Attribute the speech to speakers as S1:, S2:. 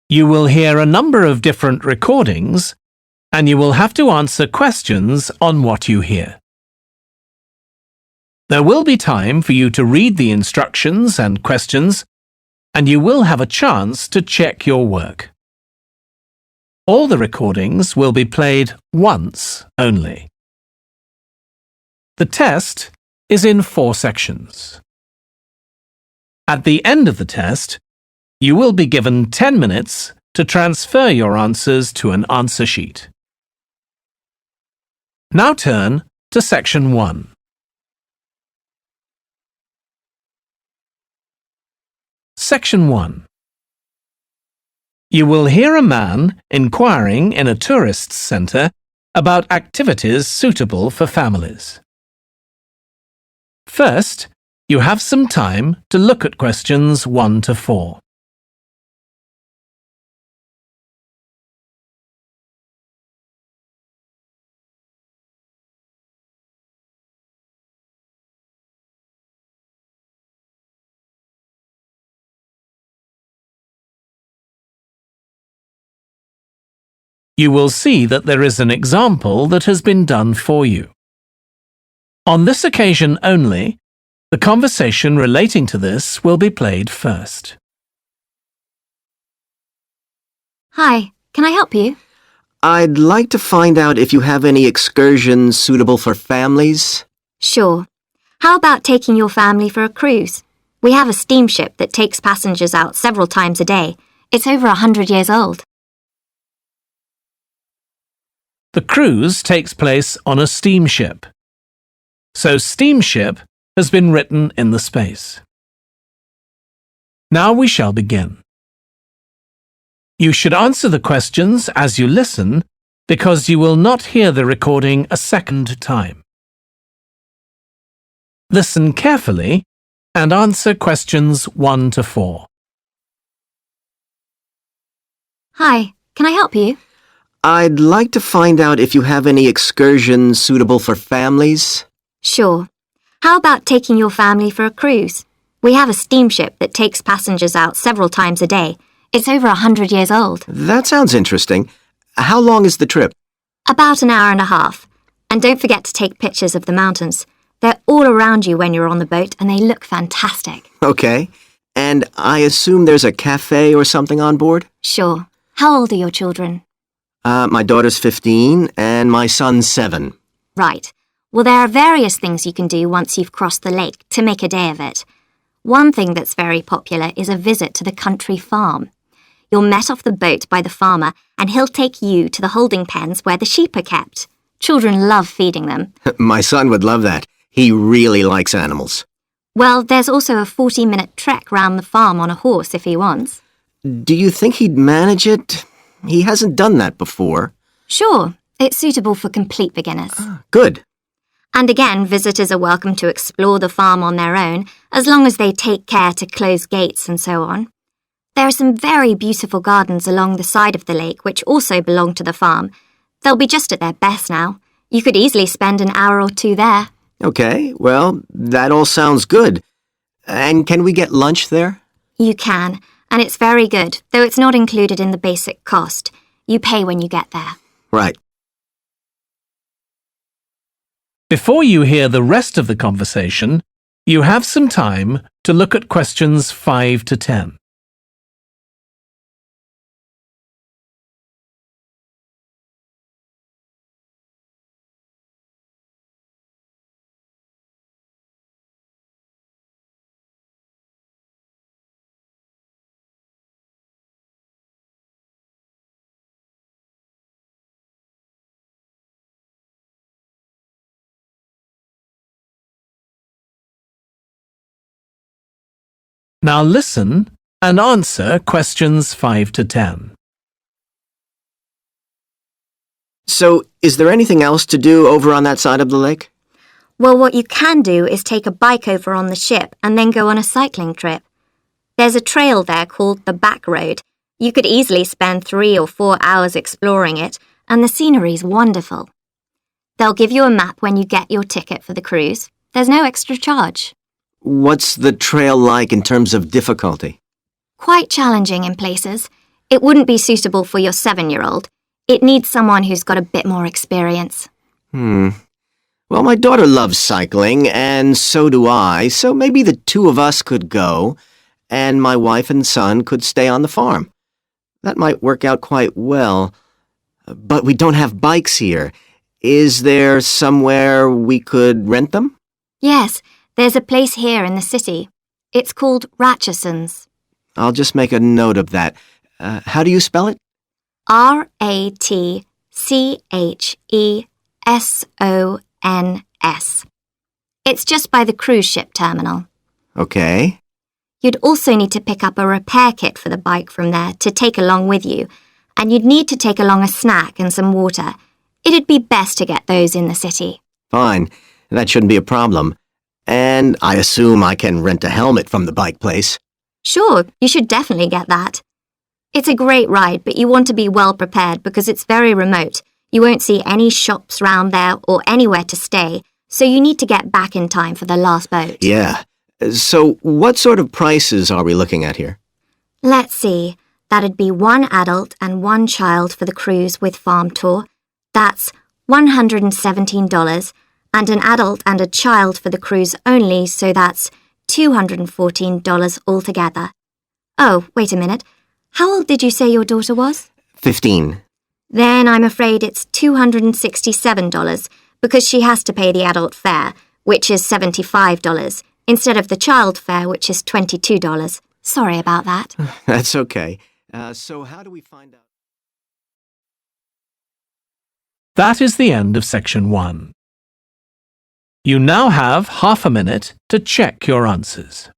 S1: You will hear a number of different recordings, and you will have to answer questions on what you hear. There will be time for you to read the instructions and questions, and you will have a chance to check your work. All the recordings will be played once only. The test is in 4 sections. At the end of the test, you will be given 10 minutes to transfer your answers to an answer sheet. Now turn to Section 1. Section 1. You will hear a man inquiring in a tourist's centre about activities suitable for families. First, you have some time to look at questions 1 to 4. You will see that there is an example that has been done for you. On this occasion only, the conversation relating to this will be played first.
S2: Hi, can I help you?
S3: I'd like to find out if you have any excursions suitable for families.
S2: Sure. How about taking your family for a cruise? We have a steamship that takes passengers out several times a day. It's over 100 years old.
S1: The cruise takes place on a steamship. So steamship has been written in the space. Now we shall begin. You should answer the questions as you listen because you will not hear the recording a second time. Listen carefully and answer questions 1 to 4.
S2: Hi, can I help you?
S3: I'd like to find out if you have any excursions suitable for families.
S2: Sure. How about taking your family for a cruise? We have a steamship that takes passengers out several times a day. It's over 100 years old.
S3: That sounds interesting. How long is the trip?
S2: About an hour and a half. And don't forget to take pictures of the mountains. They're all around you when you're on the boat and they look fantastic.
S3: Okay. And I assume there's a cafe or something on board?
S2: Sure. How old are your children?
S3: My daughter's 15 and my son's 7.
S2: Right. Well, there are various things you can do once you've crossed the lake to make a day of it. One thing that's very popular is a visit to the country farm. You're met off the boat by the farmer and he'll take you to the holding pens where the sheep are kept. Children love feeding them.
S3: My son would love that. He really likes animals.
S2: Well, there's also a 40-minute trek round the farm on a horse if he wants.
S3: Do you think he'd manage it? He hasn't done that before.
S2: Sure. It's suitable for complete beginners.
S3: Good.
S2: And again, visitors are welcome to explore the farm on their own, as long as they take care to close gates and so on. There are some very beautiful gardens along the side of the lake which also belong to the farm. They'll be just at their best now. You could easily spend an hour or 2 there.
S3: Okay, well, that all sounds good. And can we get lunch there?
S2: You can, and it's very good, though it's not included in the basic cost. You pay when you get there.
S3: Right.
S1: Before you hear the rest of the conversation, you have some time to look at questions 5 to 10. Now listen and answer questions 5 to 10.
S3: So, is there anything else to do over on that side of the lake?
S2: Well, what you can do is take a bike over on the ship and then go on a cycling trip. There's a trail there called the Back Road. You could easily spend 3 or 4 hours exploring it, and the scenery's wonderful. They'll give you a map when you get your ticket for the cruise. There's no extra charge.
S3: What's the trail like in terms of difficulty?
S2: Quite challenging in places. It wouldn't be suitable for your 7-year-old. It needs someone who's got a bit more experience.
S3: Well, my daughter loves cycling, and so do I, so maybe the two of us could go, and my wife and son could stay on the farm. That might work out quite well. But we don't have bikes here. Is there somewhere we could rent them?
S2: Yes, there's a place here in the city. It's called Ratcheson's.
S3: I'll just make a note of that. How do you spell it?
S2: Ratchesons. It's just by the cruise ship terminal.
S3: Okay.
S2: You'd also need to pick up a repair kit for the bike from there to take along with you, and you'd need to take along a snack and some water. It'd be best to get those in the city.
S3: Fine. That shouldn't be a problem. And I assume I can rent a helmet from the bike place.
S2: Sure, you should definitely get that. It's a great ride, but you want to be well prepared because it's very remote. You won't see any shops round there or anywhere to stay, so you need to get back in time for the last boat.
S3: Yeah. So what sort of prices are we looking at here?
S2: Let's see. That'd be 1 adult and 1 child for the cruise with farm tour. That's $117, and an adult and a child for the cruise only, so that's $214 altogether. Oh, wait a minute. How old did you say your daughter was?
S3: 15.
S2: Then I'm afraid it's $267 because she has to pay the adult fare, which is $75, instead of the child fare, which is $22. Sorry about that.
S3: That's okay. So how do we find out?
S1: That is the end of section 1. You now have half a minute to check your answers.